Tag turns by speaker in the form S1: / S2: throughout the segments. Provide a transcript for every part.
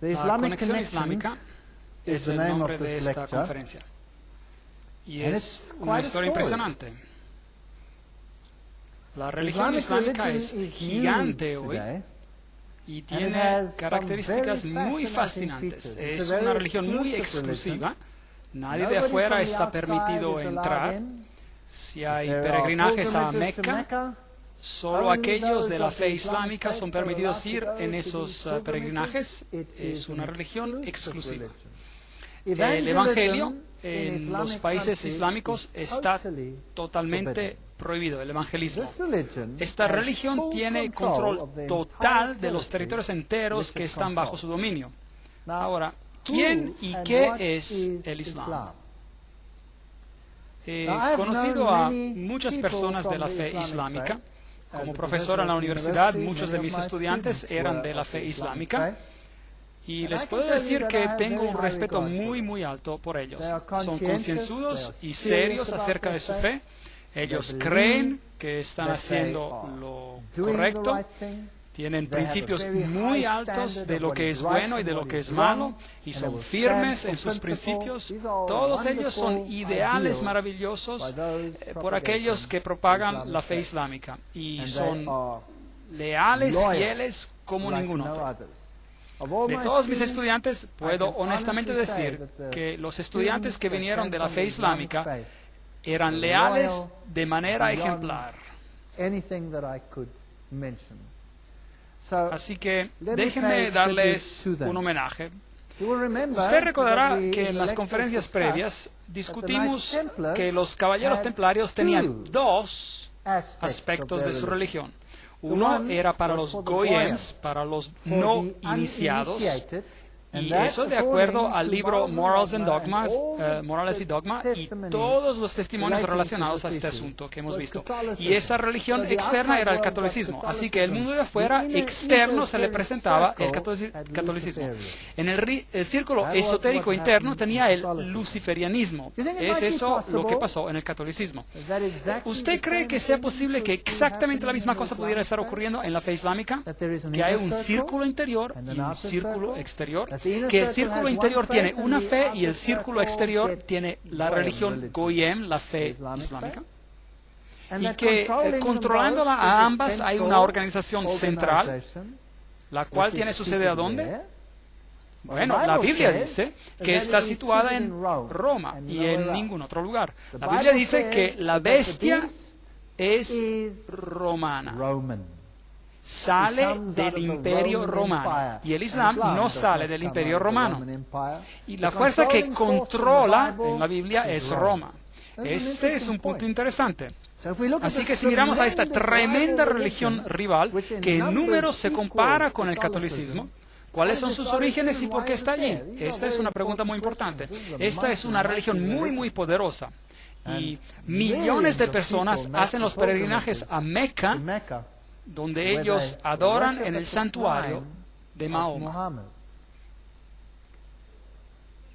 S1: La conexión islámica es el nombre de esta conferencia. Y es una historia impresionante. La religión islámica es gigante hoy y tiene características muy fascinantes. Es una religión muy exclusiva. Nadie de afuera está permitido entrar. Si hay peregrinajes a Meca, solo aquellos de la fe islámica son permitidos ir en esos peregrinajes. Es una religión exclusiva. El Evangelio en los países islámicos está totalmente prohibido, el evangelismo. Esta religión tiene control total de los territorios enteros que están bajo su dominio. Ahora, ¿quién y qué es el Islam? He conocido a muchas personas de la fe islámica. Como profesor en la universidad, muchos de mis estudiantes eran de la fe islámica. Y les puedo decir que tengo un respeto muy, muy alto por ellos. Son concienzudos y serios acerca de su fe. Ellos creen que están haciendo lo correcto. Tienen principios muy altos de lo que es bueno y de lo que es malo. Y son firmes en sus principios. Todos ellos son ideales maravillosos por aquellos que propagan la fe islámica. Y son leales, fieles como ningún otro. De todos mis estudiantes, puedo honestamente decir que los estudiantes que vinieron de la fe islámica eran leales de manera ejemplar. Así que déjenme darles un homenaje. Usted recordará que en las conferencias previas discutimos que los caballeros templarios tenían dos aspectos de su religión. Uno era para los goyems, para los no iniciados, y eso de acuerdo al libro Morals and Dogmas, Morales y Dogma, y todos los testimonios relacionados a este asunto que hemos visto. Y esa religión externa era el catolicismo. Así que el mundo de afuera, externo, se le presentaba el catolicismo. En el círculo esotérico interno tenía el luciferianismo. Es eso lo que pasó en el catolicismo. ¿Usted cree que sea posible que exactamente la misma cosa pudiera estar ocurriendo en la fe islámica? Que hay un círculo interior y un círculo exterior. Que el círculo interior tiene una fe y el círculo exterior tiene la religión Goyem, la fe islámica. Y que controlándola a ambas hay una organización central, la cual tiene su sede ¿a dónde? Bueno, la Biblia dice que está situada en Roma y en ningún otro lugar. La Biblia dice que la bestia es romana. Sale del imperio romano y el Islam no sale del imperio romano. Y la fuerza que controla en la Biblia es Roma. Este es un punto interesante. Así que si miramos a esta tremenda religión rival que en números se compara con el catolicismo, ¿cuáles son sus orígenes y por qué está allí? Esta es una pregunta muy importante. Esta es una religión muy, muy poderosa. Y millones de personas hacen los peregrinajes a Meca, donde ellos adoran en el santuario de Mahoma.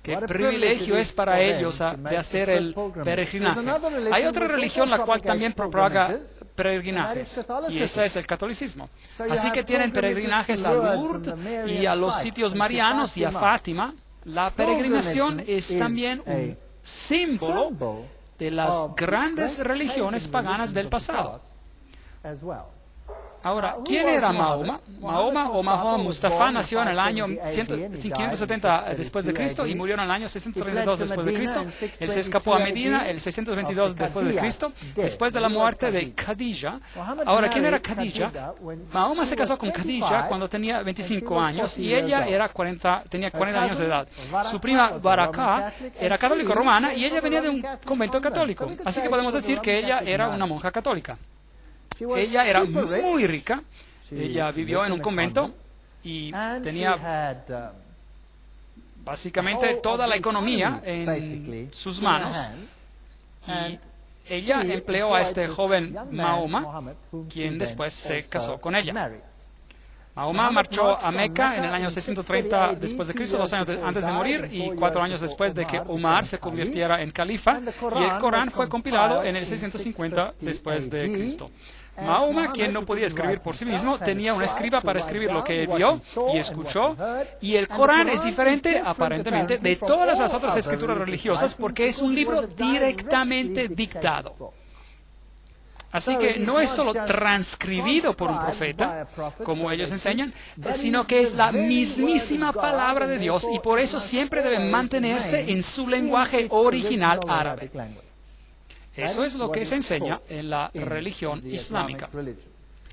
S1: Qué privilegio es para ellos de hacer el peregrinaje. Hay otra religión la cual también propaga peregrinajes, y esa es el catolicismo. Así que tienen peregrinajes a Lourdes y a los sitios marianos y a Fátima. La peregrinación es también un símbolo de las grandes religiones paganas del pasado. Ahora, ¿quién era Mahoma? Mahoma o Mahoma Mustafa nació en el año 570 después de Cristo y murió en el año 632 después de Cristo. Él se escapó a Medina el 622 después de Cristo, después de la muerte de Khadija. Ahora, ¿quién era Khadija? Mahoma se casó con Khadija cuando tenía 25 años y ella tenía 40 años de edad. Su prima Baraka era católico romana y ella venía de un convento católico. Así que podemos decir que ella era una monja católica. Ella era muy rica, ella vivió en un convento y tenía básicamente toda la economía en sus manos. Y ella empleó a este joven Mahoma, quien después se casó con ella. Mahoma marchó a Meca en el año 630 después de Cristo, 2 años antes de morir y 4 años después de que Omar se convirtiera en califa, y el Corán fue compilado en el 650 después de Cristo. Mahoma, quien no podía escribir por sí mismo, tenía un escriba para escribir lo que vio y escuchó, y el Corán es diferente, aparentemente, de todas las otras escrituras religiosas porque es un libro directamente dictado. Así que no es solo transcribido por un profeta, como ellos enseñan, sino que es la mismísima palabra de Dios y por eso siempre debe mantenerse en su lenguaje original árabe. Eso es lo que se enseña en la religión islámica.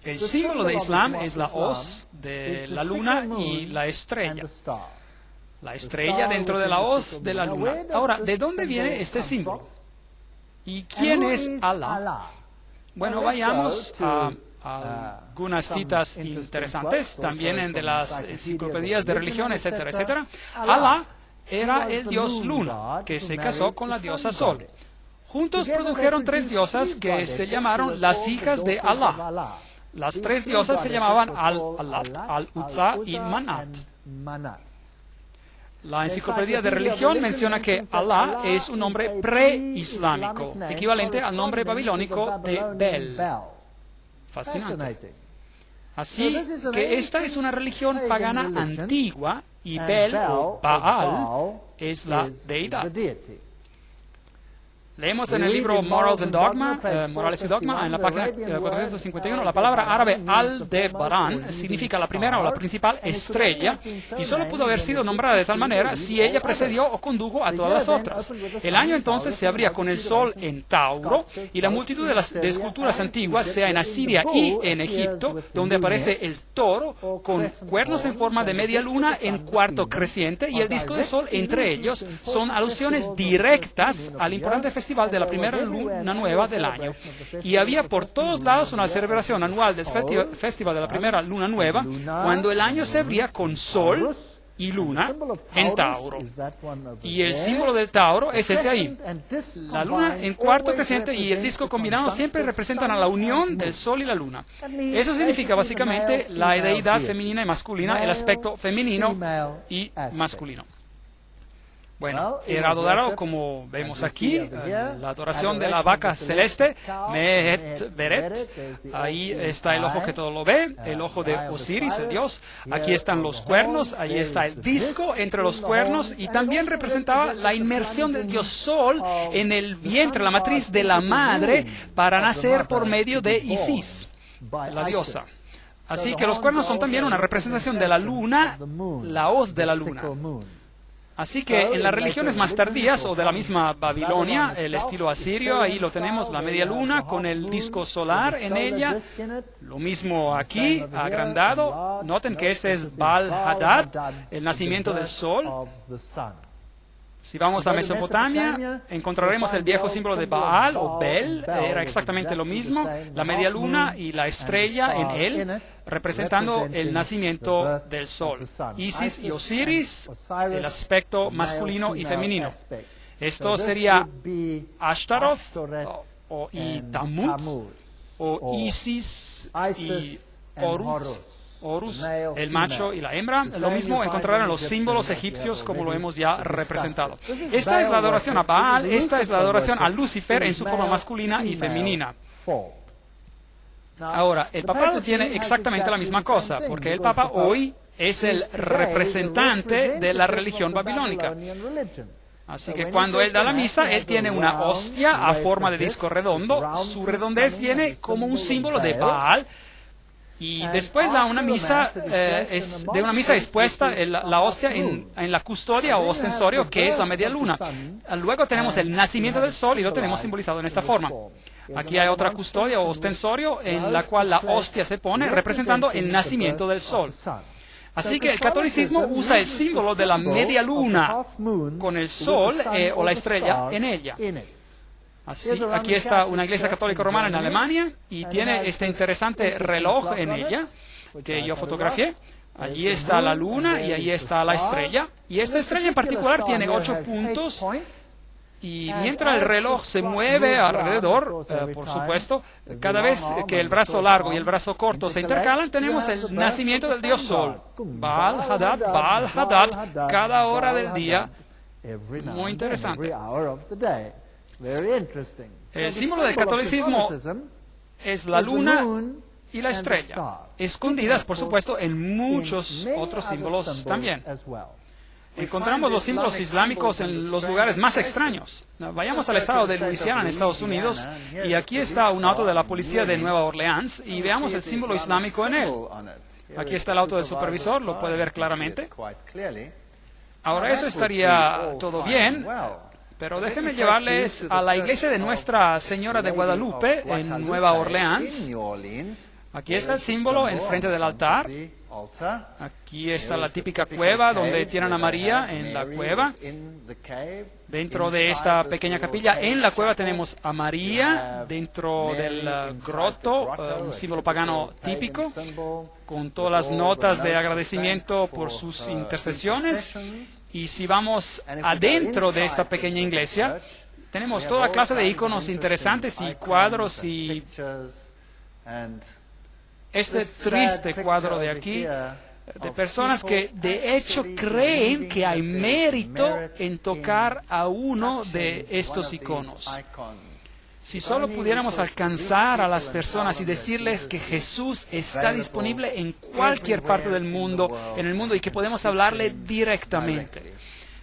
S1: El símbolo de Islam es la hoz de la luna y la estrella. La estrella dentro de la hoz de la luna. Ahora, ¿de dónde viene este símbolo? ¿Y quién es Allah? Bueno, vayamos a algunas citas interesantes, también de las enciclopedias de religión, etcétera, etcétera. Allah era el dios Luna, que se casó con la diosa Sol. Juntos produjeron 3 diosas que se llamaron las hijas de Allah. Las 3 diosas se llamaban Al-Allat, Al-Uzza y Manat. La enciclopedia de religión menciona que Allah es un nombre preislámico, equivalente al nombre babilónico de Bel. Fascinante. Así que esta es una religión pagana antigua y Bel o Baal es la deidad. Leemos en el libro Morals and Dogma, Morales y Dogma, en la página 451, la palabra árabe Aldebaran significa la primera o la principal estrella y solo pudo haber sido nombrada de tal manera si ella precedió o condujo a todas las otras. El año entonces se abría con el sol en Tauro y la multitud de las esculturas antiguas, sea en Asiria y en Egipto, donde aparece el toro con cuernos en forma de media luna en cuarto creciente y el disco de sol entre ellos, son alusiones directas al importante festival de la primera luna nueva del año. Y había por todos lados una celebración anual del festival de la primera luna nueva, cuando el año se abría con sol y luna en Tauro. Y el símbolo del Tauro es ese ahí. La luna en cuarto creciente y el disco combinado siempre representan a la unión del sol y la luna. Eso significa básicamente la deidad femenina y masculina, el aspecto femenino y masculino. Bueno, era adorado, como vemos aquí, la adoración de la vaca celeste, Mehet Beret. Ahí está el ojo que todo lo ve, el ojo de Osiris, el dios. Aquí están los cuernos, ahí está el disco entre los cuernos y también representaba la inmersión del dios Sol en el vientre, la matriz de la madre, para nacer por medio de Isis, la diosa. Así que los cuernos son también una representación de la luna, la hoz de la luna. Así que en las religiones más tardías o de la misma Babilonia, el estilo asirio, ahí lo tenemos, la media luna con el disco solar en ella. Lo mismo aquí, agrandado. Noten que este es Baal-Hadad, el nacimiento del sol. Si vamos a Mesopotamia, encontraremos el viejo símbolo de Baal o Bel, era exactamente lo mismo, la media luna y la estrella en él, representando el nacimiento del sol. Isis y Osiris, el aspecto masculino y femenino. Esto sería Ashtaroth y Tammuz, o Isis y Horus, el macho y la hembra. Lo mismo encontrarán los símbolos egipcios como lo hemos ya representado. Esta es la adoración a Baal, esta es la adoración a Lucifer en su forma masculina y femenina. Ahora, el papado tiene exactamente la misma cosa, porque el papa hoy es el representante de la religión babilónica. Así que cuando él da la misa, él tiene una hostia a forma de disco redondo. Su redondez viene como un símbolo de Baal. Y después da una misa, de una misa expuesta la hostia en la custodia o ostensorio, que es la media luna. Luego tenemos el nacimiento del sol y lo tenemos simbolizado en esta forma. Aquí hay otra custodia o ostensorio en la cual la hostia se pone representando el nacimiento del sol. Así que el catolicismo usa el símbolo de la media luna con el sol o la estrella en ella. Así, aquí está una iglesia católica romana en Alemania y tiene este interesante reloj en ella que yo fotografié. Allí está la luna y allí está la estrella. Y esta estrella en particular tiene 8 puntos Y mientras el reloj se mueve alrededor, por supuesto, cada vez que el brazo largo y el brazo corto se intercalan, tenemos el nacimiento del dios Sol. Baal Hadad, Baal Hadad, cada hora del día. Muy interesante. El símbolo del catolicismo es la luna y la estrella, escondidas, por supuesto, en muchos otros símbolos también. Encontramos los símbolos islámicos en los lugares más extraños. Vayamos al estado de Luisiana, en Estados Unidos, y aquí está un auto de la policía de Nueva Orleans, y veamos el símbolo islámico en él. Aquí está el auto del supervisor, lo puede ver claramente. Ahora, eso estaría todo bien, pero déjenme llevarles a la iglesia de Nuestra Señora de Guadalupe, en Nueva Orleans. Aquí está el símbolo enfrente del altar. Aquí está la típica cueva donde tienen a María en la cueva. Dentro de esta pequeña capilla, en la cueva tenemos a María dentro del groto, un símbolo pagano típico, con todas las notas de agradecimiento por sus intercesiones. Y si vamos adentro de esta pequeña iglesia, tenemos toda clase de iconos interesantes y cuadros y este triste cuadro de aquí, de personas que de hecho creen que hay mérito en tocar a uno de estos iconos. Si solo pudiéramos alcanzar a las personas y decirles que Jesús está disponible en cualquier parte del mundo, en el mundo, y que podemos hablarle directamente.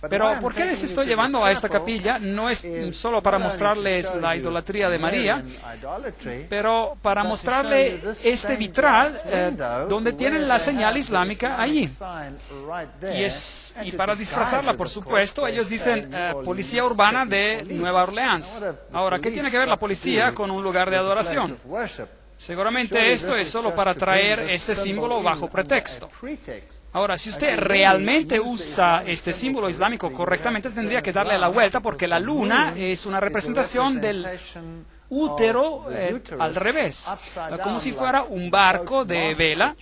S1: Pero ¿por qué les estoy llevando a esta capilla? No es solo para mostrarles la idolatría de María, pero para mostrarle este vitral donde tienen la señal islámica allí. Y para disfrazarla, por supuesto, ellos dicen Policía Urbana de Nueva Orleans. Ahora, ¿qué tiene que ver la policía con un lugar de adoración? Seguramente esto es solo para traer este símbolo bajo pretexto. Ahora, si usted realmente usa este símbolo islámico correctamente, tendría que darle la vuelta, porque la luna es una representación del útero al revés, como si fuera un barco de vela.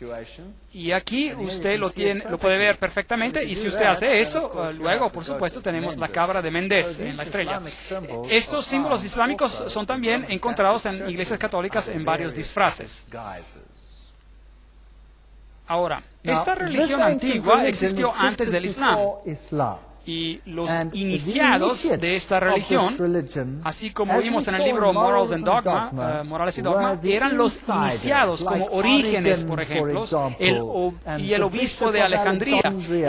S1: Y aquí usted lo puede ver perfectamente, y si usted hace eso, luego, por supuesto, tenemos la cabra de Méndez en la estrella. Estos símbolos islámicos son también encontrados en iglesias católicas en varios disfraces. Ahora, esta religión antigua existió antes del Islam, y los iniciados de esta religión, así como vimos en el libro Morals and Dogma, Morales y Dogma, eran los iniciados, como Orígenes, por ejemplo, y el obispo de Alejandría.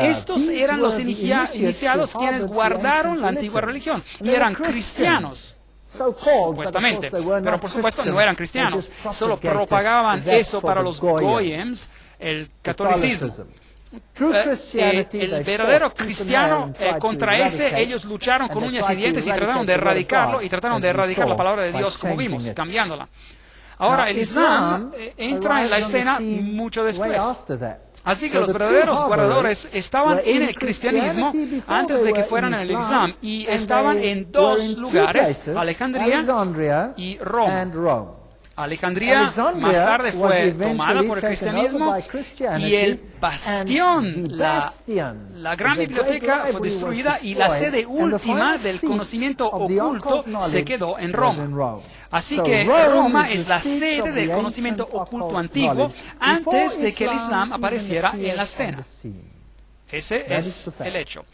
S1: Estos eran los iniciados quienes guardaron la antigua religión, y eran cristianos. Supuestamente, pero por supuesto no eran cristianos, solo propagaban eso para los goyems, el catolicismo. El verdadero cristiano, contra ese ellos lucharon con uñas y dientes y trataron de erradicarlo, y trataron de erradicar la palabra de Dios, como vimos, cambiándola. Ahora, el Islam entra en la escena mucho después. Así que los verdaderos guardadores estaban en el cristianismo antes de que fueran en el Islam, y estaban en dos lugares, Alejandría y Roma. Alejandría más tarde fue tomada por el cristianismo, y el bastión, la gran biblioteca, fue destruida, y la sede última del conocimiento oculto se quedó en Roma. Así que Roma es la sede del conocimiento oculto antiguo antes de que el Islam apareciera en la escena. Ese es el hecho.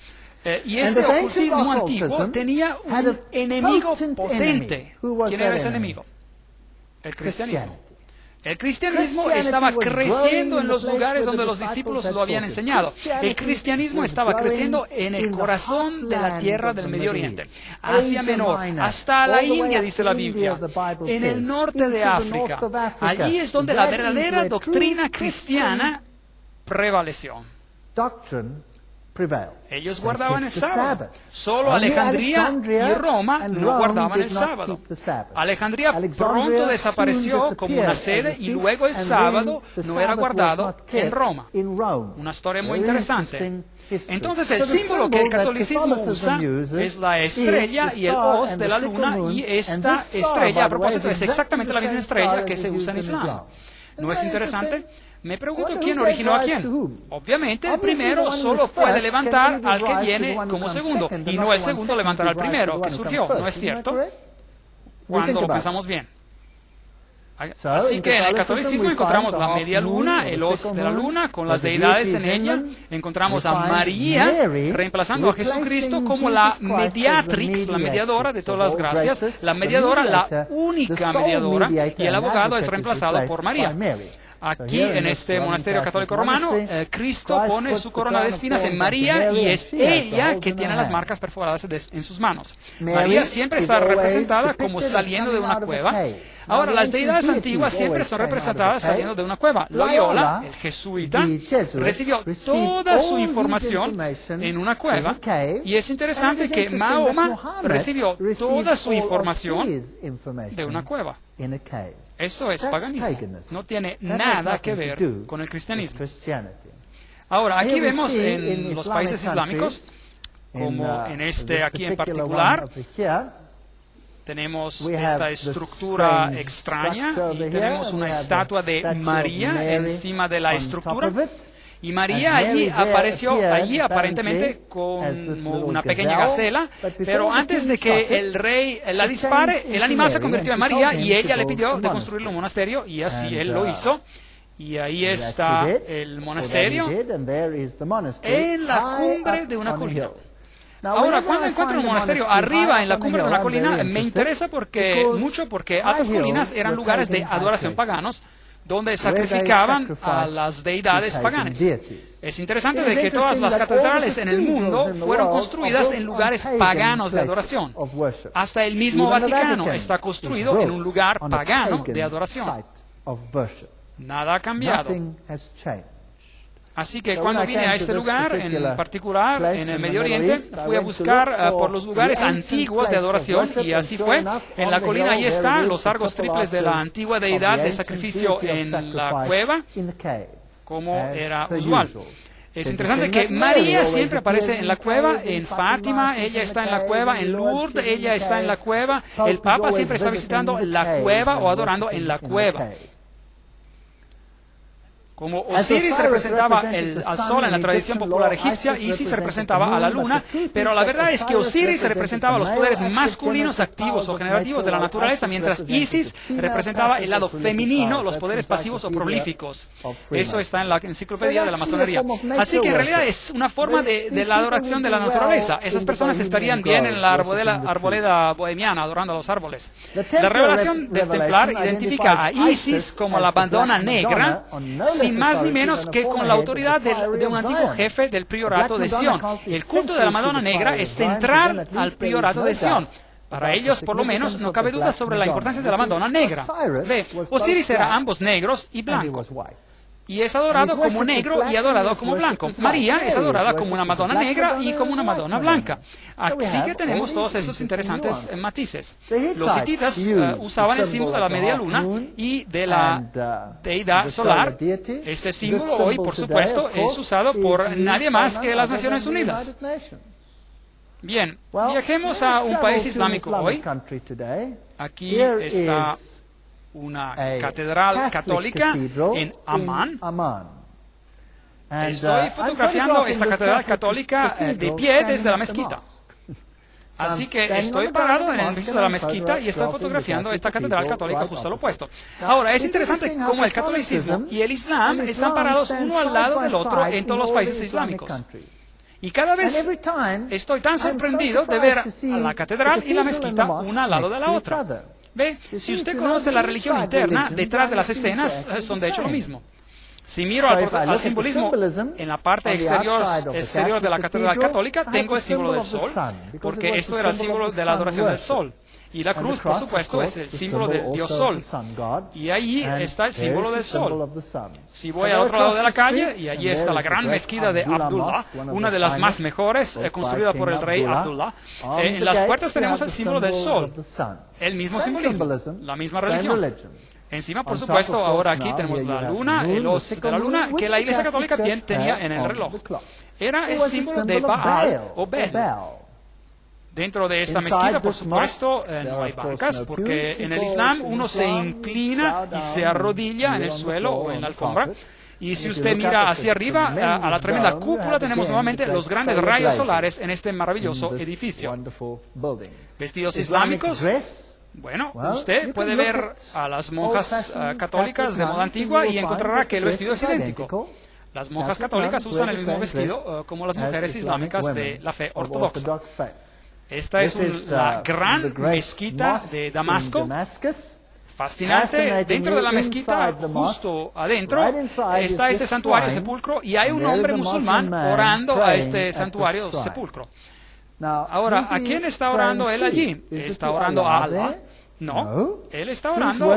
S1: Y este ocultismo antiguo tenía un enemigo potente. ¿Quién era ese enemigo? El cristianismo. El cristianismo estaba creciendo en los lugares donde los discípulos lo habían enseñado. El cristianismo estaba creciendo en el corazón de la tierra del Medio Oriente, Asia Menor, hasta la India, dice la Biblia, en el norte de África. Allí es donde la verdadera doctrina cristiana prevaleció. Ellos guardaban el sábado. Solo Alejandría y Roma no guardaban el sábado. Alejandría pronto desapareció como una sede, y luego el sábado no era guardado en Roma. Una historia muy interesante. Entonces, el símbolo que el catolicismo usa es la estrella y el hoz de la luna, y esta estrella, a propósito, es exactamente la misma estrella que se usa en Islam. ¿No es interesante? Me pregunto quién originó a quién. Obviamente el primero solo puede levantar al que viene como segundo, y no el segundo levantar al primero que surgió, ¿no es cierto? Cuando lo pensamos bien. Así que en el catolicismo encontramos la media luna, el hoz de la luna, con las deidades en ella. Encontramos a María reemplazando a Jesucristo como la mediatrix, la mediadora de todas las gracias, la mediadora, la única mediadora, y el abogado es reemplazado por María. Aquí, en este monasterio católico romano, Cristo pone su corona de espinas en María y es ella que tiene las marcas perforadas en sus manos. María siempre está representada como saliendo de una cueva. Ahora, las deidades antiguas siempre son representadas saliendo de una cueva. Loyola, el jesuita, recibió toda su información en una cueva, y es interesante que Mahoma recibió toda su información de una cueva. Eso es paganismo. No tiene nada que ver con el cristianismo. Ahora, aquí vemos en los países islámicos, como en este aquí en particular, tenemos esta estructura extraña y tenemos una estatua de María encima de la estructura. Y María allí apareció, aparentemente con una pequeña gacela, pero antes de que el rey la dispare, el animal se convirtió en María y ella le pidió de construirle un monasterio, y así él lo hizo. Y ahí está el monasterio en la cumbre de una colina. Ahora, cuando encuentro un monasterio arriba en la cumbre de una colina, me interesa mucho porque altas colinas eran lugares de adoración paganos, donde sacrificaban a las deidades paganas. Es interesante de que todas las catedrales en el mundo fueron construidas en lugares paganos de adoración. Hasta el mismo Vaticano está construido en un lugar pagano de adoración. Nada ha cambiado. Así que cuando vine a este lugar, en particular en el Medio Oriente, fui a buscar por los lugares antiguos de adoración, y así fue. En la colina ahí están los arcos triples de la antigua deidad de sacrificio en la cueva, como era usual. Es interesante que María siempre aparece en la cueva, en Fátima ella está en la cueva, en Lourdes ella está en la cueva, el Papa siempre está visitando la cueva o adorando en la cueva. Como Osiris representaba al sol en la tradición popular egipcia, Isis representaba a la luna, pero la verdad es que Osiris representaba los poderes masculinos activos o generativos de la naturaleza, mientras Isis representaba el lado femenino, los poderes pasivos o prolíficos. Eso está en la enciclopedia de la masonería. Así que en realidad es una forma de la adoración de la naturaleza. Esas personas estarían bien en la arboleda bohemiana, adorando a los árboles. La revelación del templar identifica a Isis como la Madonna Negra, sin más ni menos que con la autoridad de un antiguo jefe del priorato de Sion. El culto de la Madonna Negra es central al priorato de Sion. Para ellos, por lo menos, no cabe duda sobre la importancia de la Madonna Negra. Ve, Osiris era ambos negros y blancos, y es adorado como negro y adorado como blanco. María es adorada como una Madonna negra y como una Madonna blanca. Así que tenemos todos esos interesantes matices. Los hititas usaban el símbolo de la media luna y de la deidad solar. Este símbolo hoy, por supuesto, es usado por nadie más que las Naciones Unidas. Bien, viajemos a un país islámico hoy. Aquí está una catedral católica en Amán. Estoy fotografiando esta catedral católica de pie desde la mezquita. Así que estoy parado en el edificio de la mezquita y estoy fotografiando esta catedral católica justo al opuesto. Ahora, es interesante cómo el catolicismo y el islam están parados uno al lado del otro en todos los países islámicos. Y cada vez estoy tan sorprendido de ver a la catedral y la mezquita una al lado de la otra. Ve, si usted conoce la religión interna, detrás de las escenas son de hecho lo mismo. Si miro al simbolismo en la parte exterior de la catedral católica, tengo el símbolo del sol, porque esto era el símbolo de la adoración del sol. Y la cruz, por supuesto, es el símbolo del Dios Sol. Y ahí está el símbolo del sol. Si voy al otro lado de la calle, y allí está la gran mezquita de Abdullah, una de las más mejores, construida por el rey Abdullah. En las puertas tenemos el símbolo del sol. El mismo simbolismo, la misma religión. Encima, por supuesto, ahora aquí tenemos la luna, el hoz de la luna, que la Iglesia Católica tenía en el reloj. Era el símbolo de Baal o Bel. Dentro de esta mezquita, por supuesto, no hay bancas, porque en el Islam uno se inclina y se arrodilla en el suelo o en la alfombra. Y si usted mira hacia arriba, a la tremenda cúpula, tenemos nuevamente los grandes rayos solares en este maravilloso edificio. Vestidos islámicos. Bueno, usted puede ver a las monjas católicas de moda antigua y encontrará que el vestido es idéntico. Las monjas católicas usan el mismo vestido como las mujeres islámicas de la fe ortodoxa. Esta es la gran mezquita de Damasco. Fascinante. Dentro de la mezquita, justo adentro, está este santuario sepulcro y hay un hombre musulmán orando a este santuario sepulcro. Ahora, ¿a quién está orando él allí? ¿Está orando a Allah? No, él está orando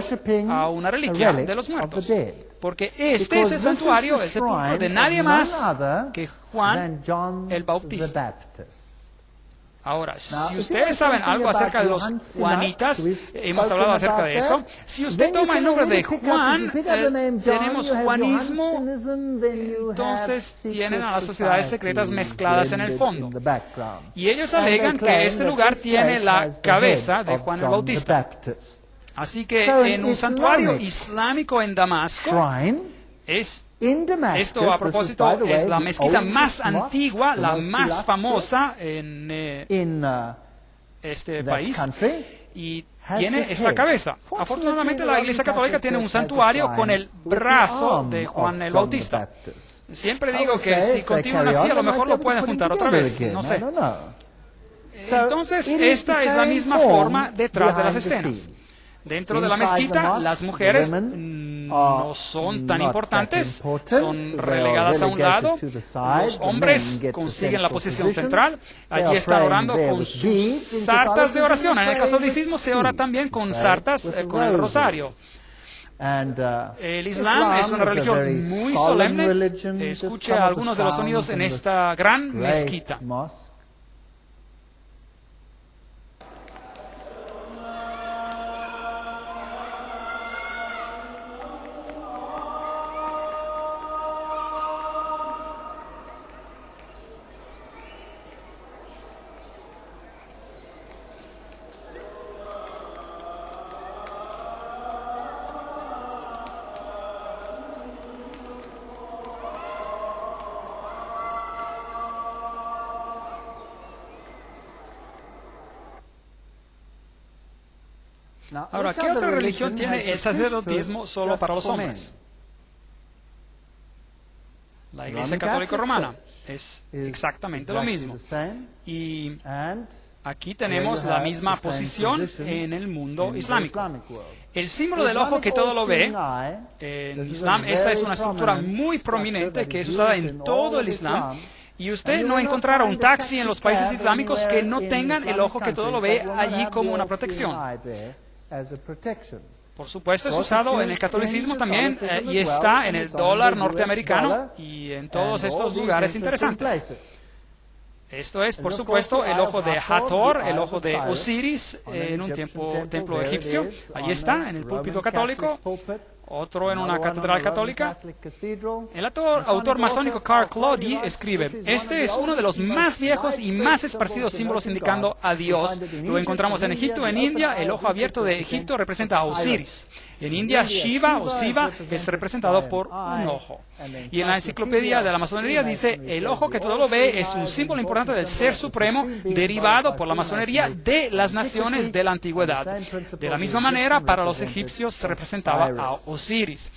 S1: a una reliquia de los muertos. Porque este es el santuario, el sepulcro de nadie más que Juan el Bautista. Ahora, si ustedes saben algo acerca de los juanitas, hemos hablado acerca de eso. Si usted toma el nombre de Juan, tenemos juanismo, entonces tienen a las sociedades secretas mezcladas en el fondo. Y ellos alegan que este lugar tiene la cabeza de Juan el Bautista. Así que en un santuario islámico en Damasco, esto a propósito es la mezquita más antigua, la más famosa en este país, y tiene esta cabeza. Afortunadamente la Iglesia Católica tiene un santuario con el brazo de Juan el Bautista. Siempre digo que si continúan así, a lo mejor lo pueden juntar otra vez, no sé. Entonces, esta es la misma forma detrás de las escenas. Dentro de la mezquita, las mujeres no son tan importantes, son relegadas a un lado. Los hombres consiguen la posición central. Allí están orando con sus sartas de oración. En el catolicismo se ora también con sartas, con el rosario. El Islam es una religión muy solemne. Escuche algunos de los sonidos en esta gran mezquita. Ahora, ¿qué otra religión tiene el sacerdotismo solo para los hombres? La Iglesia Católica Romana es exactamente lo mismo. Y aquí tenemos la misma posición en el mundo islámico. El símbolo del ojo que todo lo ve, en Islam, esta es una estructura muy prominente que es usada en todo el Islam. Y usted no encontrará un taxi en los países islámicos que no tengan el ojo que todo lo ve allí como una protección. Por supuesto, es usado en el catolicismo también y está en el dólar norteamericano y en todos estos lugares interesantes. Esto es, por supuesto, el ojo de Hathor, el ojo de Osiris en un templo egipcio. Allí está, en el púlpito católico. Otro en una catedral católica. El autor masónico Karl Claudi escribe: este es uno de los más viejos y más esparcidos símbolos indicando a Dios. Lo encontramos en Egipto, en India. El ojo abierto de Egipto representa a Osiris. En India, Shiva o Siva es representado por un ojo. Y en la enciclopedia de la masonería dice: el ojo que todo lo ve es un símbolo importante del ser supremo derivado por la masonería de las naciones de la antigüedad. De la misma manera, para los egipcios se representaba a Osiris.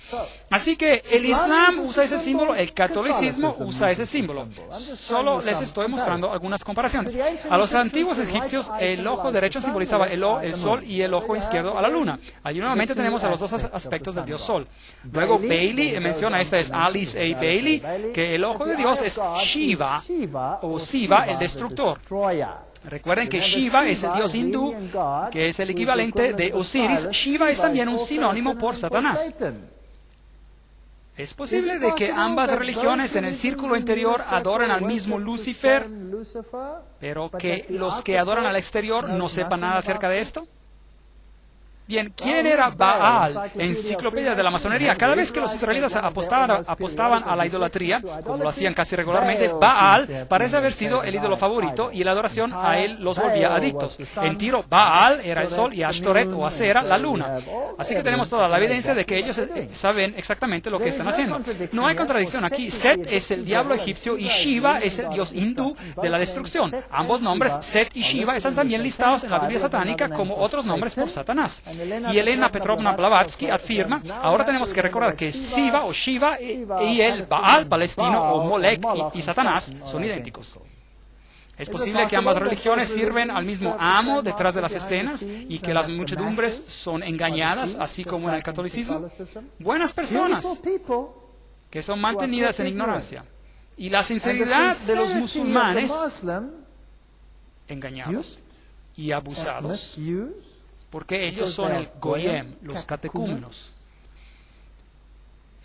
S1: Así que el Islam usa ese símbolo, el catolicismo usa ese símbolo. Solo les estoy mostrando algunas comparaciones. A los antiguos egipcios, el ojo derecho simbolizaba el sol y el ojo izquierdo a la luna. Allí nuevamente tenemos a los dos aspectos del dios sol. Luego Bailey menciona, esta es Alice A. Bailey, que el ojo de Dios es Shiva o Siva, el destructor. Recuerden que Shiva es el dios hindú, que es el equivalente de Osiris. Shiva es también un sinónimo por Satanás. ¿Es posible de que ambas religiones en el círculo interior adoren al mismo Lucifer, pero que los que adoran al exterior no sepan nada acerca de esto? Bien, ¿quién era Baal? Enciclopedia de la masonería. Cada vez que los israelitas apostaban a la idolatría, como lo hacían casi regularmente, Baal parece haber sido el ídolo favorito y la adoración a él los volvía adictos. En Tiro, Baal era el sol y Ashtoret o Asera la luna. Así que tenemos toda la evidencia de que ellos saben exactamente lo que están haciendo. No hay contradicción aquí. Set es el diablo egipcio y Shiva es el dios hindú de la destrucción. Ambos nombres, Set y Shiva, están también listados en la Biblia satánica como otros nombres por Satanás. Y Elena Petrovna Blavatsky afirma, ahora tenemos que recordar que Shiva o Shiva y el Baal palestino o Molech y Satanás son idénticos. Es posible que ambas religiones sirven al mismo amo detrás de las escenas y que las muchedumbres son engañadas, así como en el catolicismo. Buenas personas que son mantenidas en ignorancia. Y la sinceridad de los musulmanes engañados y abusados, porque ellos son el Goyim, los catecúmenos.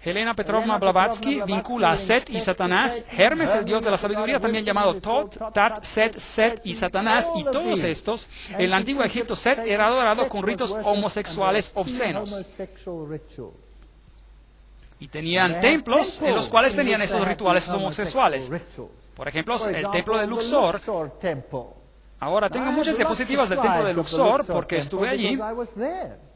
S1: Helena Petrovna Blavatsky vincula a Set y Satanás, Hermes, el dios de la sabiduría, también llamado Tot, Tat, Set y Satanás, y todos estos. En el antiguo Egipto, Set era adorado con ritos homosexuales obscenos. Y tenían templos en los cuales tenían esos rituales homosexuales. Por ejemplo, el templo de Luxor. Ahora, tengo muchas diapositivas del templo de Luxor porque estuve allí.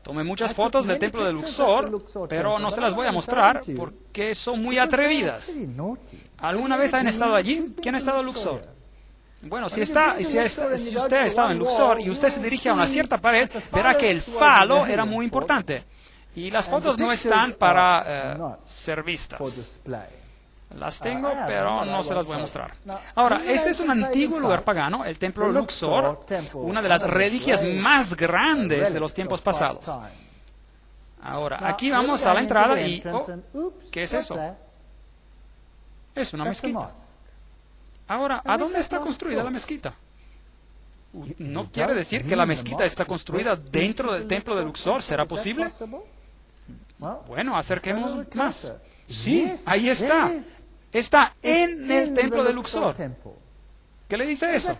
S1: Tomé muchas fotos del templo de Luxor, pero no se las voy a mostrar porque son muy atrevidas. ¿Alguna vez han estado allí? ¿Quién ha estado en Luxor? Bueno, si usted ha estado en Luxor y usted se dirige a una cierta pared, verá que el falo era muy importante. Y las fotos no están para ser vistas. Las tengo, pero no se las voy a mostrar. Ahora, este es un antiguo lugar pagano, el templo Luxor, una de las reliquias más grandes de los tiempos pasados. Ahora, aquí vamos a la entrada y... ¿qué es eso? Es una mezquita. Ahora, ¿a dónde está construida la mezquita? ¿No quiere decir que la mezquita está construida dentro del templo de Luxor? ¿Será posible? Bueno, acerquémonos más. Sí, ahí está. Está en el templo de Luxor. ¿Qué le dice eso?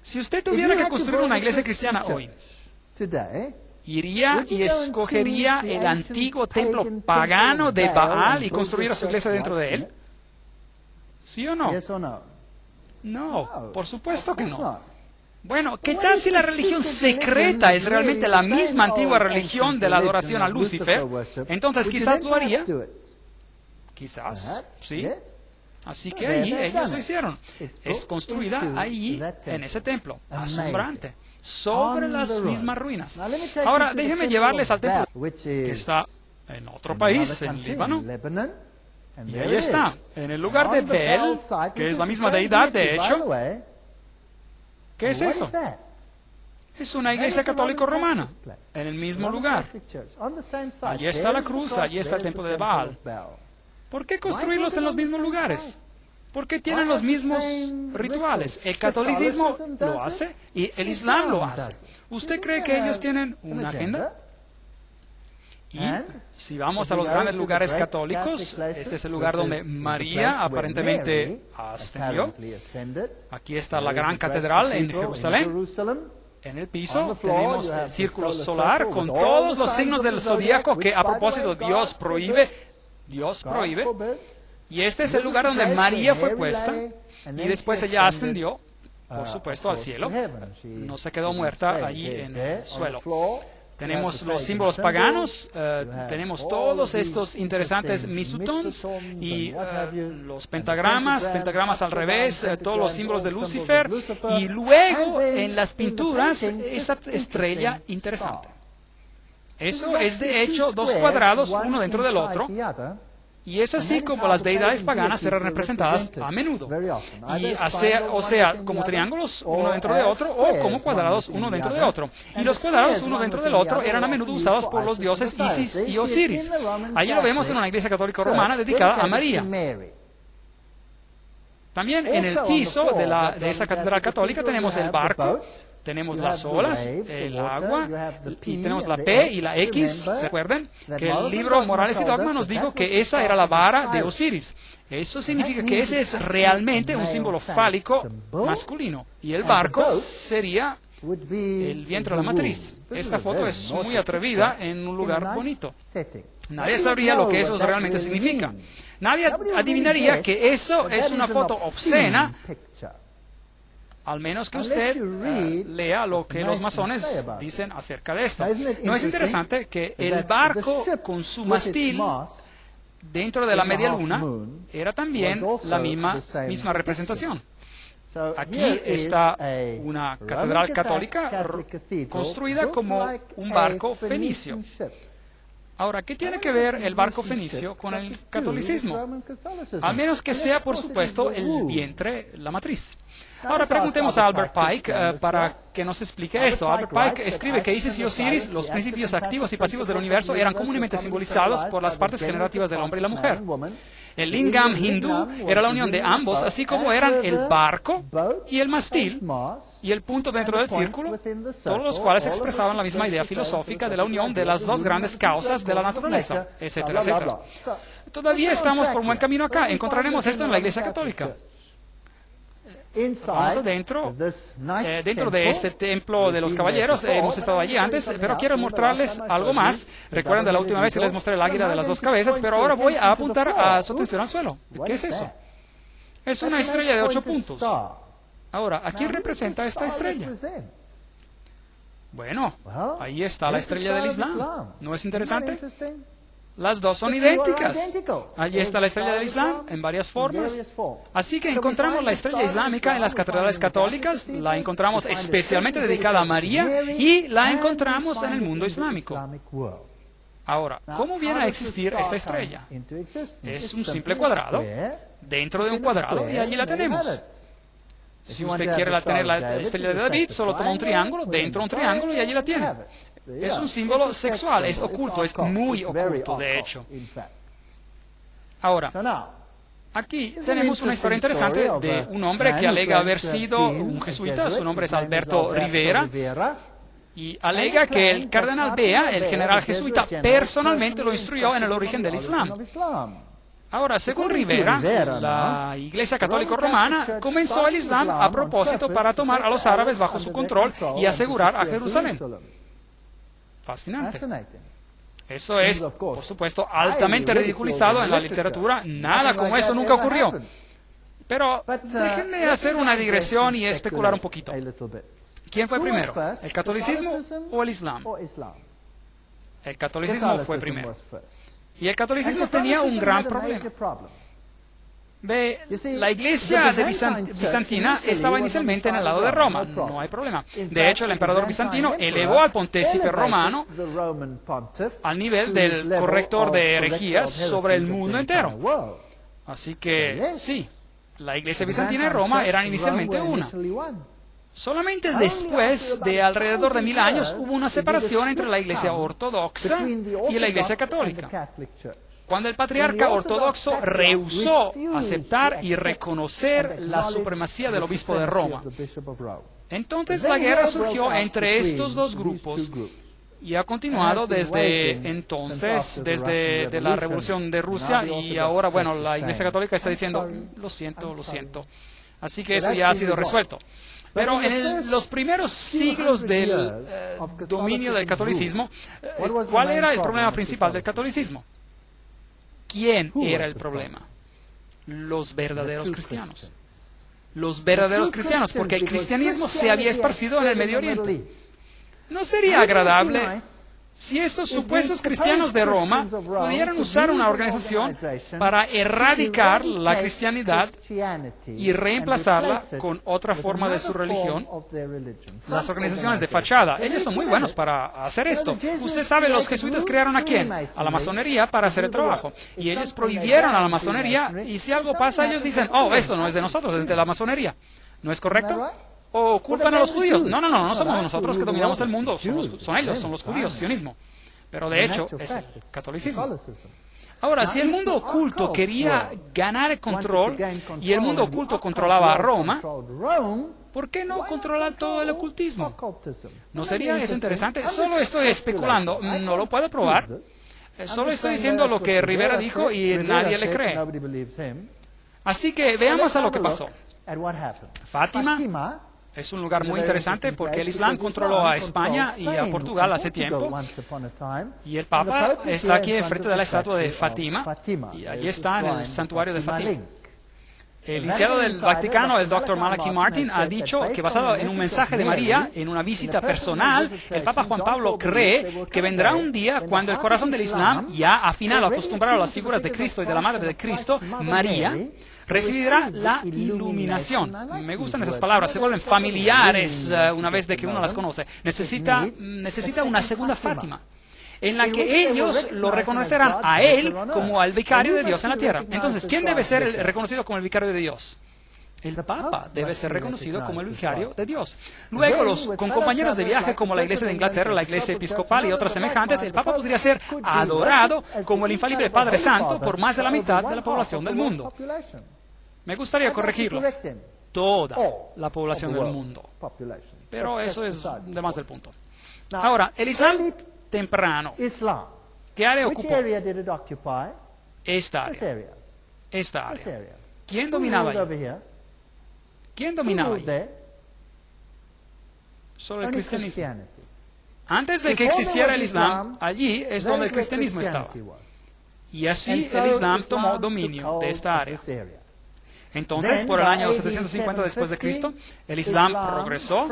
S1: Si usted tuviera que construir una iglesia cristiana hoy, ¿iría y escogería el antiguo templo pagano de Baal y construiría su iglesia dentro de él? ¿Sí o no? No, por supuesto que no. Bueno, ¿qué tal si la religión secreta es realmente la misma antigua religión de la adoración a Lucifer? Entonces quizás lo haría. Quizás, sí. Así que ahí ellos lo hicieron. Es construida ahí, en ese templo. Asombrante. Sobre las mismas ruinas. Ahora, déjenme llevarles al templo que está en otro país, en Líbano. Y ahí está, en el lugar de Bel, que es la misma deidad, de hecho. ¿Qué es eso? Es una iglesia católica romana, en el mismo lugar. Allí está la cruz, allí está el templo de Baal. ¿Por qué construirlos en los mismos lugares? ¿Por qué tienen los mismos rituales? El catolicismo lo hace y el islam lo hace. ¿Usted cree que ellos tienen una agenda? Y si vamos a los grandes lugares católicos, este es el lugar donde María aparentemente ascendió. Aquí está la gran catedral en Jerusalén. En el piso tenemos el círculo solar con todos los signos del zodíaco que a propósito Dios prohíbe. Y este es el lugar donde María fue puesta y después ella ascendió, por supuesto, al cielo. No se quedó muerta allí en el suelo. Tenemos los símbolos paganos, tenemos todos estos interesantes misutons y los pentagramas al revés, todos los símbolos de Lucifer, y luego en las pinturas esta estrella interesante. Eso es de hecho dos cuadrados, uno dentro del otro, y es así como las deidades paganas eran representadas a menudo. Y o sea, como triángulos uno dentro de otro o como cuadrados uno dentro de otro. Y los cuadrados uno dentro del otro eran a menudo usados por los dioses Isis y Osiris. Allí lo vemos en una iglesia católica romana dedicada a María. También en el piso de esa catedral católica tenemos el barco, tenemos las olas, el agua, y tenemos la P y la X. ¿Se acuerdan? Que el libro Morales y Dogma nos dijo que esa era la vara de Osiris. Eso significa que ese es realmente un símbolo fálico masculino. Y el barco sería el vientre de la matriz. Esta foto es muy atrevida en un lugar bonito. Nadie sabría lo que eso realmente significa. Nadie adivinaría que eso es una foto obscena, al menos que usted lea lo que los masones dicen acerca de esto. ¿No es interesante que el barco con su mástil dentro de la media luna era también la misma representación? Aquí está una catedral católica construida como un barco fenicio. Ahora, ¿qué tiene que ver el barco fenicio con el catolicismo? Al menos que sea, por supuesto, el vientre, la matriz. Ahora preguntemos a Albert Pike para que nos explique esto. Albert Pike escribe que Isis y Osiris, los principios activos y pasivos del universo, eran comúnmente simbolizados por las partes generativas del hombre y la mujer. El lingam hindú era la unión de ambos, así como eran el barco y el mástil y el punto dentro del círculo, todos los cuales expresaban la misma idea filosófica de la unión de las dos grandes causas de la naturaleza, etcétera, etcétera. Todavía estamos por un buen camino acá. Encontraremos esto en la Iglesia Católica. Vamos adentro, dentro de este templo de los caballeros. Hemos estado allí antes, pero quiero mostrarles algo más. Recuerdan de la última vez que les mostré el águila de las dos cabezas, pero ahora voy a apuntar a su atención al suelo. ¿Qué es eso? Es una estrella de 8 puntos. Ahora, ¿a quién representa esta estrella? Bueno, ahí está la estrella del Islam. ¿No es interesante? Las dos son idénticas. Allí está la estrella del Islam en varias formas. Así que encontramos la estrella islámica en las catedrales católicas, la encontramos especialmente dedicada a María y la encontramos en el mundo islámico. Ahora, ¿cómo viene a existir esta estrella? Es un simple cuadrado dentro de un cuadrado y allí la tenemos. Si usted quiere tener la estrella de David, solo toma un triángulo dentro de un triángulo y allí la tiene. Es un símbolo sexual, es oculto, es muy oculto, de hecho. Ahora, aquí tenemos una historia interesante de un hombre que alega haber sido un jesuita. Su nombre es Alberto Rivera. Y alega que el cardenal Bea, el general jesuita, personalmente lo instruyó en el origen del Islam. Ahora, según Rivera, la Iglesia Católica Romana comenzó el Islam a propósito para tomar a los árabes bajo su control y asegurar a Jerusalén. Fascinante. Eso es, por supuesto, altamente ridiculizado en la literatura. Nada como eso nunca ocurrió. Pero déjenme hacer una digresión y especular un poquito. ¿Quién fue primero? ¿El catolicismo o el Islam? El catolicismo fue primero. Y el catolicismo tenía un gran problema. Ve, la iglesia de bizantina estaba inicialmente en el lado de Roma, no hay problema. De hecho, el emperador bizantino elevó al pontífice romano al nivel del corrector de herejías sobre el mundo entero. Así que, sí, la iglesia bizantina y Roma eran inicialmente una. Solamente después de alrededor de 1000 años hubo una separación entre la iglesia ortodoxa y la iglesia católica. Cuando el patriarca ortodoxo rehusó aceptar y reconocer la supremacía del obispo de Roma. Entonces la guerra surgió entre estos dos grupos y ha continuado desde entonces, desde la revolución de Rusia, y ahora, bueno, la Iglesia Católica está diciendo, lo siento. Así que eso ya ha sido resuelto. Pero en los primeros siglos del dominio del catolicismo, ¿cuál era el problema principal del catolicismo? ¿Quién era el problema? Los verdaderos cristianos. Los verdaderos cristianos, porque el cristianismo se había esparcido en el Medio Oriente. ¿No sería agradable si estos supuestos cristianos de Roma pudieran usar una organización para erradicar la cristianidad y reemplazarla con otra forma de su religión? Las organizaciones de fachada, ellos son muy buenos para hacer esto. Usted sabe, los jesuitas crearon ¿a quién? A la masonería para hacer el trabajo. Y ellos prohibieron a la masonería, y si algo pasa, ellos dicen, oh, esto no es de nosotros, es de la masonería. ¿No es correcto? ¿O culpan a los judíos? No somos nosotros que dominamos el mundo, son ellos, son los judíos, sionismo. Pero de hecho es el catolicismo. Ahora, si el mundo oculto quería ganar el control y el mundo oculto controlaba a Roma, ¿por qué no controlar todo el ocultismo? ¿No sería eso interesante? Solo estoy especulando, no lo puedo probar. Solo estoy diciendo lo que Rivera dijo y nadie le cree. Así que veamos a lo que pasó. Fátima Es un lugar muy interesante porque el Islam controló a España y a Portugal hace tiempo. Y el Papa está aquí enfrente de la estatua de Fátima. Y allí está en el santuario de Fátima. El licenciado del Vaticano, el Dr. Malachi Martin, ha dicho que basado en un mensaje de María, en una visita personal, el Papa Juan Pablo cree que vendrá un día cuando el corazón del Islam, ya afinado, acostumbrado a las figuras de Cristo y de la Madre de Cristo, María, recibirá la iluminación. Me gustan esas palabras, se vuelven familiares una vez de que uno las conoce. Necesita una segunda Fátima, en la que ellos lo reconocerán a él como al vicario de Dios en la tierra. Entonces, ¿quién debe ser reconocido como el vicario de Dios? El Papa debe ser reconocido como el vicario de Dios. Luego, los compañeros de viaje, como la Iglesia de Inglaterra, la Iglesia Episcopal y otras semejantes, el Papa podría ser adorado como el infalible Padre Santo por más de la mitad de la población del mundo. Me gustaría corregirlo. Toda la población del mundo. Pero eso es de más del punto. Ahora, el Islam temprano. ¿Qué área ocupó? Esta área. ¿Quién dominaba allí? ¿Quién dominaba allí? Solo el cristianismo. Antes de que existiera el Islam, allí es donde el cristianismo estaba. Y así el Islam tomó dominio de esta área. Entonces, por el año 750 después de Cristo, el Islam progresó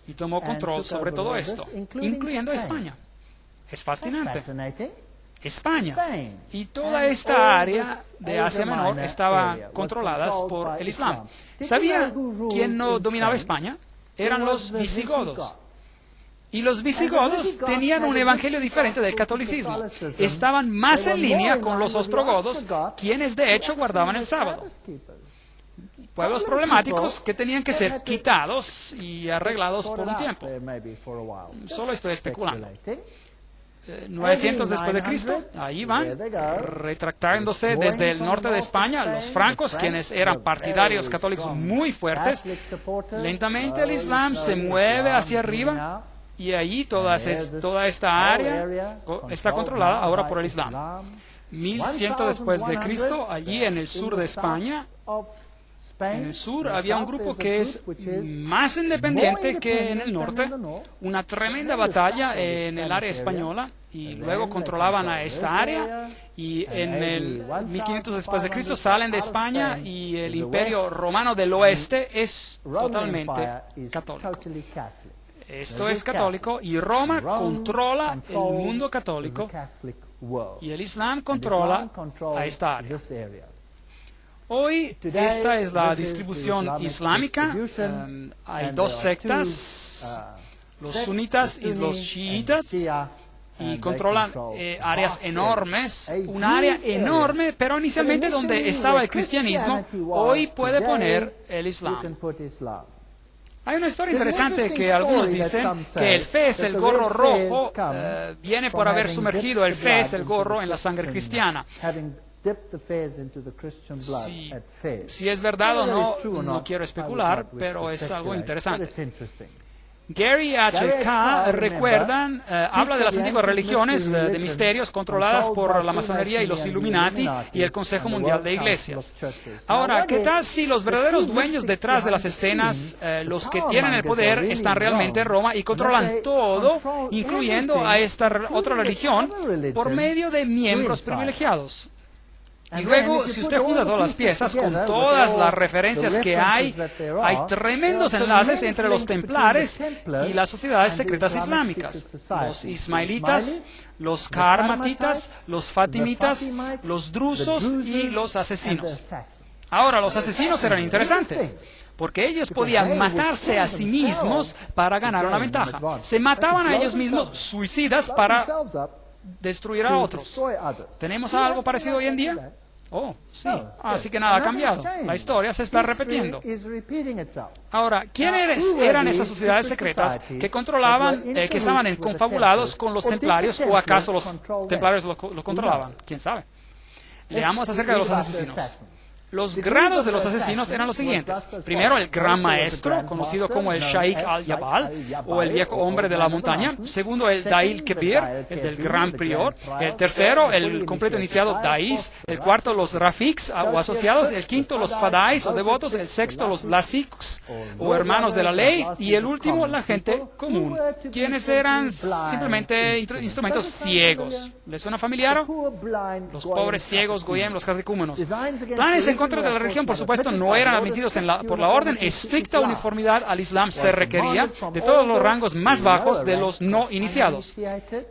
S1: y tomó control sobre todo esto, incluyendo España. Es fascinante. España y toda esta área de Asia Menor estaban controladas por el Islam. ¿Sabía quién no dominaba España? Eran los visigodos. Y los visigodos tenían un evangelio diferente del catolicismo. Estaban más en línea con los ostrogodos, quienes de hecho guardaban el sábado. Pueblos problemáticos que tenían que ser quitados y arreglados por un tiempo. Solo estoy especulando. 900 después de Cristo, ahí van, retractándose desde el norte de España, los francos, quienes eran partidarios católicos muy fuertes. Lentamente el Islam se mueve hacia arriba y allí toda esta área está controlada ahora por el Islam. 1100 después de Cristo, allí en el sur de España, en el sur había un grupo que es más independiente que en el norte, una tremenda batalla en el área española y luego controlaban a esta área y en el 1500 después de Cristo salen de España y el imperio romano del oeste es totalmente católico. Esto es católico y Roma controla el mundo católico y el Islam controla a esta área. Hoy esta es la distribución islámica. Hay dos sectas, los sunitas y los chiitas, y controlan áreas enormes, un área enorme, pero inicialmente donde estaba el cristianismo, hoy puede poner el Islam. Hay una historia interesante que algunos dicen que el fez, el gorro rojo, viene por haber sumergido el fez, el gorro, en la sangre cristiana. Si es verdad o no, no quiero especular, pero es algo interesante. Gary H. K. recuerdan, habla de las antiguas religiones de misterios controladas por la masonería y los Illuminati y el Consejo Mundial de Iglesias. Ahora, ¿qué tal si los verdaderos dueños detrás de las escenas, los que tienen el poder, están realmente en Roma y controlan todo, incluyendo a esta otra religión, por medio de miembros privilegiados? Y luego, si usted junta todas las piezas con todas las referencias que hay tremendos enlaces entre los templares y las sociedades secretas islámicas. Los ismailitas, los karmatitas, los fatimitas, los drusos y los asesinos. Ahora, los asesinos eran interesantes, porque ellos podían matarse a sí mismos para ganar una ventaja. Se mataban a ellos mismos, suicidas, para destruir a otros. ¿Tenemos algo parecido hoy en día? Oh, sí. Así que nada ha cambiado. La historia se está repitiendo. Ahora, ¿quiénes eran esas sociedades secretas que controlaban, que estaban confabulados con los templarios, o acaso los templarios los controlaban? ¿Quién sabe? Leamos acerca de los asesinos. Los grados de los asesinos eran los siguientes. Primero, el gran maestro, conocido como el Shaykh al-Jabal, o el viejo hombre de la montaña. Segundo, el Da'il Kebir, el del gran prior. El tercero, el completo iniciado Da'is. El cuarto, los Rafiks o asociados. El quinto, los Fadais o devotos. El sexto, los Lasiks o hermanos de la ley. Y el último, la gente común, quienes eran simplemente instrumentos ciegos. ¿Les suena familiar? Los pobres ciegos, goyim, los catecúmenos. Planes en contra de la religión, por supuesto, no eran admitidos por la orden. Estricta uniformidad al Islam se requería de todos los rangos más bajos de los no iniciados.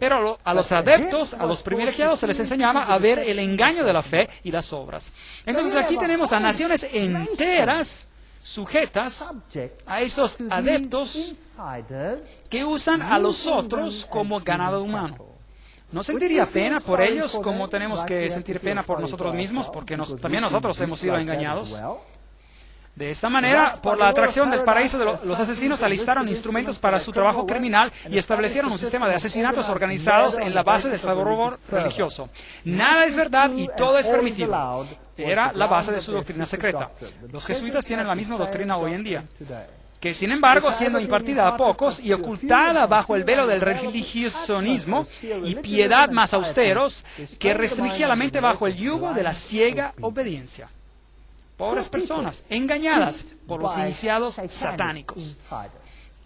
S1: Pero a los adeptos, a los privilegiados, se les enseñaba a ver el engaño de la fe y las obras. Entonces aquí tenemos a naciones enteras sujetas a estos adeptos que usan a los otros como ganado humano. ¿No sentiría pena por ellos como tenemos que sentir pena por nosotros mismos? Porque también nosotros hemos sido engañados. De esta manera, por la atracción del paraíso, los asesinos alistaron instrumentos para su trabajo criminal y establecieron un sistema de asesinatos organizados en la base del fervor religioso. Nada es verdad y todo es permitido. Era la base de su doctrina secreta. Los jesuitas tienen la misma doctrina hoy en día, que sin embargo, siendo impartida a pocos y ocultada bajo el velo del religionismo y piedad más austeros, que restringía la mente bajo el yugo de la ciega obediencia. Pobres personas, engañadas por los iniciados satánicos.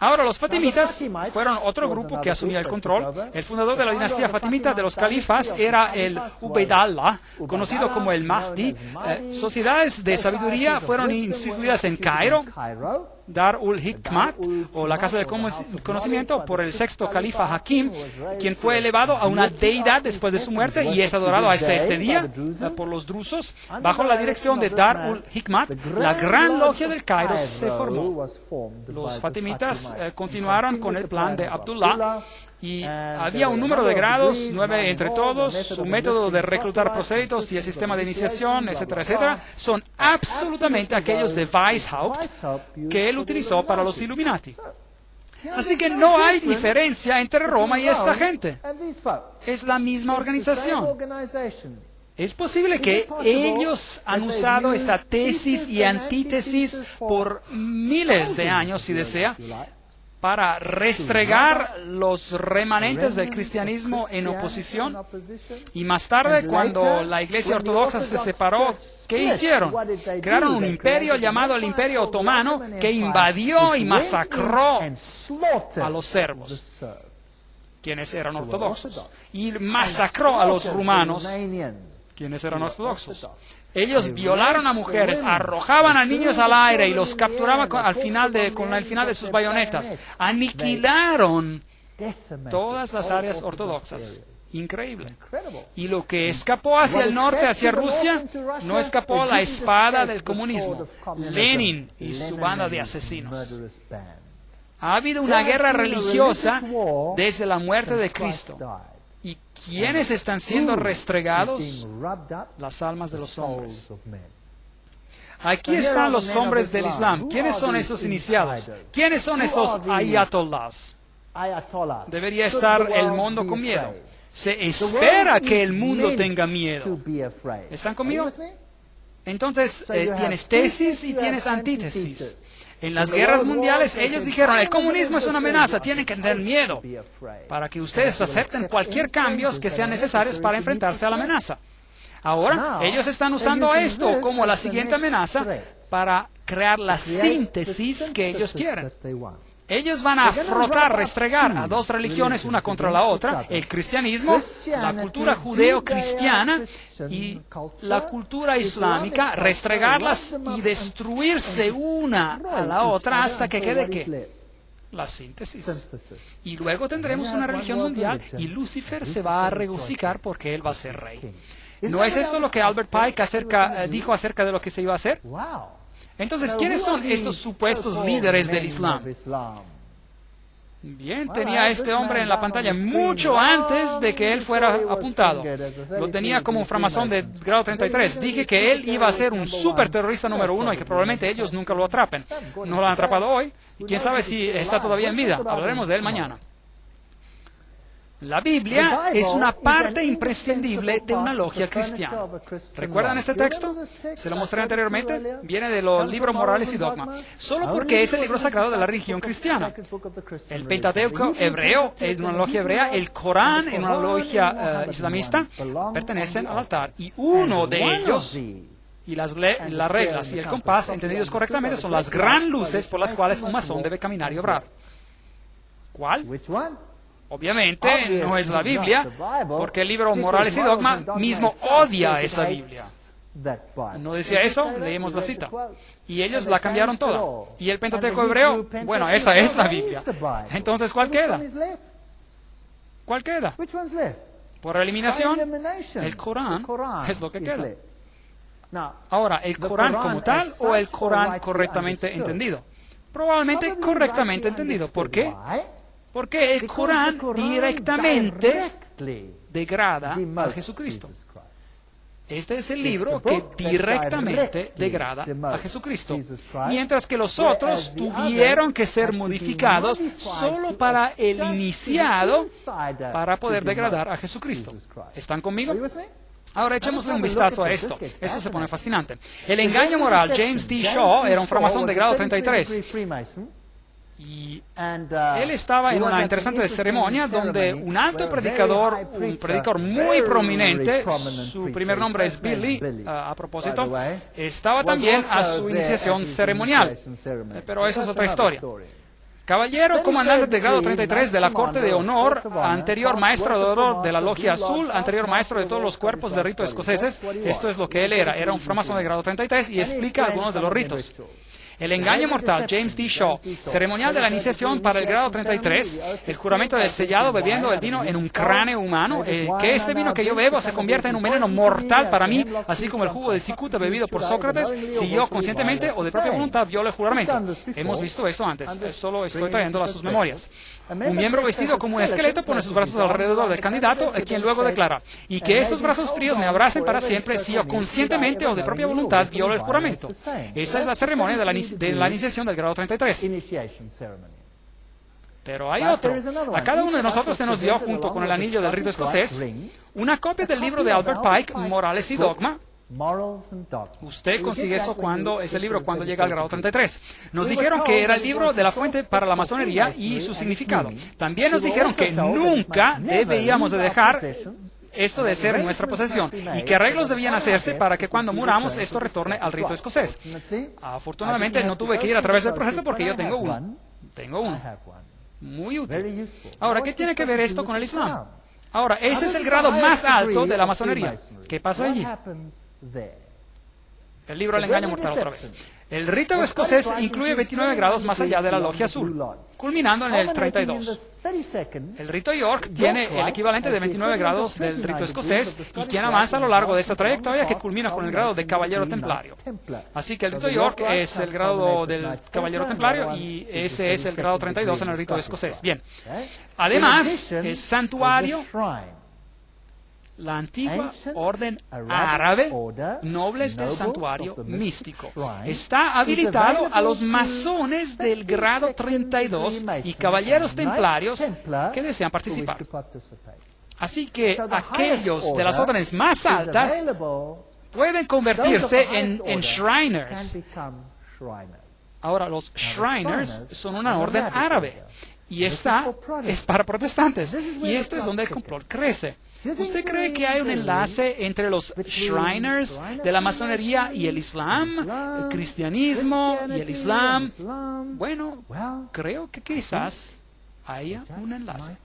S1: Ahora, los fatimitas fueron otro grupo que asumía el control. El fundador de la dinastía fatimita de los califas era el Ubaydallah, conocido como el Mahdi. Sociedades de sabiduría fueron instituidas en Cairo, Dar ul-Hikmat, o la Casa del Conocimiento, por el sexto califa Hakim, quien fue elevado a una deidad después de su muerte y es adorado hasta este día por los drusos. Bajo la dirección de Dar ul-Hikmat, la gran logia del Cairo se formó. Los fatimitas continuaron con el plan de Abdullah y había un número de grados, 9 entre todos. Su método de reclutar prosélitos y el sistema de iniciación, etcétera, etcétera, son absolutamente aquellos de Weishaupt que él utilizó para los Illuminati. Así que no hay diferencia entre Roma y esta gente. Es la misma organización. Es posible que ellos han usado esta tesis y antítesis por miles de años, si desea, para restregar los remanentes del cristianismo en oposición. Y más tarde, cuando la Iglesia Ortodoxa se separó, ¿qué hicieron? Crearon un imperio llamado el Imperio Otomano que invadió y masacró a los serbos, quienes eran ortodoxos, y masacró a los rumanos, quienes eran ortodoxos. Ellos violaron a mujeres, arrojaban a niños al aire y los capturaban con el final de sus bayonetas. Aniquilaron todas las áreas ortodoxas. Increíble. Y lo que escapó hacia el norte, hacia Rusia, no escapó la espada del comunismo. Lenin y su banda de asesinos. Ha habido una guerra religiosa desde la muerte de Cristo. ¿Y quiénes están siendo restregados? Las almas de los hombres. Aquí están los hombres del Islam. ¿Quiénes son estos iniciados? ¿Quiénes son estos ayatollahs? Debería estar el mundo con miedo. Se espera que el mundo tenga miedo. ¿Están conmigo? Entonces, tienes tesis y tienes antítesis. En las guerras mundiales ellos dijeron, el comunismo es una amenaza, tienen que tener miedo para que ustedes acepten cualquier cambio que sean necesarios para enfrentarse a la amenaza. Ahora, ellos están usando esto como la siguiente amenaza para crear la síntesis que ellos quieren. Ellos van a frotar, restregar a dos religiones una contra la otra, el cristianismo, la cultura judeo-cristiana y la cultura islámica, restregarlas y destruirse una a la otra hasta que quede ¿qué? La síntesis. Y luego tendremos una religión mundial y Lucifer se va a regocijar porque él va a ser rey. ¿No es esto lo que Albert Pike dijo acerca de lo que se iba a hacer? Entonces, ¿quiénes son estos supuestos líderes del Islam? Bien, tenía este hombre en la pantalla mucho antes de que él fuera apuntado. Lo tenía como un framasón de grado 33. Dije que él iba a ser un super terrorista número 1 y que probablemente ellos nunca lo atrapen. No lo han atrapado hoy. ¿Quién sabe si está todavía en vida? Hablaremos de él mañana. La Biblia es una parte imprescindible de una logia cristiana. ¿Recuerdan este texto? Se lo mostré anteriormente. Viene de los libros Morales y Dogma. Solo porque es el libro sagrado de la religión cristiana. El Pentateuco hebreo es una logia hebrea. El Corán en una logia islamista pertenecen al altar. Y uno de ellos, y las reglas y el compás, entendidos correctamente, son las gran luces por las cuales un masón debe caminar y obrar. ¿Cuál? Obviamente no es la Biblia, porque el libro Morales y Dogma mismo odia esa Biblia. ¿No decía eso? Leemos la cita. Y ellos la cambiaron toda. ¿Y el Pentateuco hebreo? Bueno, esa es la Biblia. Entonces, ¿cuál queda? ¿Cuál queda? Por eliminación, el Corán es lo que queda. Ahora, ¿el Corán como tal o el Corán correctamente entendido? Probablemente correctamente entendido. ¿Por qué? Porque el Corán directamente degrada a Jesucristo. Este es el libro que directamente degrada a Jesucristo. Mientras que los otros tuvieron que ser modificados solo para el iniciado para poder degradar a Jesucristo. ¿Están conmigo? Ahora echémosle un vistazo a esto. Esto se pone fascinante. El engaño moral. James D. Shaw era un framasón de grado 33. Y él estaba en una interesante ceremonia donde un alto predicador, un predicador muy prominente, su primer nombre es Billy, a propósito, estaba también a su iniciación ceremonial. Pero esa es otra historia. Caballero comandante de grado 33 de la Corte de Honor, anterior maestro de honor de la Logia Azul, anterior maestro de todos los cuerpos de rito escoceses. Esto es lo que él era. Era un framasón de grado 33 y explica algunos de los ritos. El engaño mortal, James D. Shaw, ceremonial de la iniciación para el grado 33, el juramento del sellado bebiendo el vino en un cráneo humano, que este vino que yo bebo se convierta en un veneno mortal para mí, así como el jugo de cicuta bebido por Sócrates, si yo conscientemente o de propia voluntad violo el juramento. Hemos visto esto antes, solo estoy trayéndolo a sus memorias. Un miembro vestido como un esqueleto pone sus brazos alrededor del candidato, quien luego declara, y que estos brazos fríos me abracen para siempre si yo conscientemente o de propia voluntad violo el juramento. Esa es la ceremonia de la iniciación del grado 33. Pero hay otro. A cada uno de nosotros se nos dio, junto con el anillo del rito escocés, una copia del libro de Albert Pike, Morales y Dogma. Usted consigue eso ese libro cuando llega al grado 33. Nos dijeron que era el libro de la fuente para la masonería y su significado. También nos dijeron que nunca debíamos de dejar esto de ser en nuestra posesión, y que arreglos debían hacerse para que cuando muramos esto retorne al rito escocés. Afortunadamente no tuve que ir a través del proceso porque yo tengo uno. Tengo uno. Muy útil. Ahora, ¿qué tiene que ver esto con el Islam? Ahora, ese es el grado más alto de la masonería. ¿Qué pasa allí? El libro del engaño mortal otra vez. El rito escocés incluye 29 grados más allá de la logia azul, culminando en el 32. El rito York tiene el equivalente de 29 grados del rito escocés y quien avanza a lo largo de esta trayectoria que culmina con el grado de caballero templario. Así que el rito York es el grado del caballero templario y ese es el grado 32 en el rito escocés. Bien. Además, el santuario, la antigua orden árabe, nobles del santuario místico, está habilitado a los masones del grado 32 y caballeros templarios que desean participar. Así que aquellos de las órdenes más altas pueden convertirse en Shriners. Ahora, los Shriners son una orden árabe y esta es para protestantes. Y esto es donde el complot crece. ¿Usted cree que hay un enlace entre los Shriners de la masonería y el Islam, el cristianismo y el Islam? Bueno, creo que quizás haya un enlace.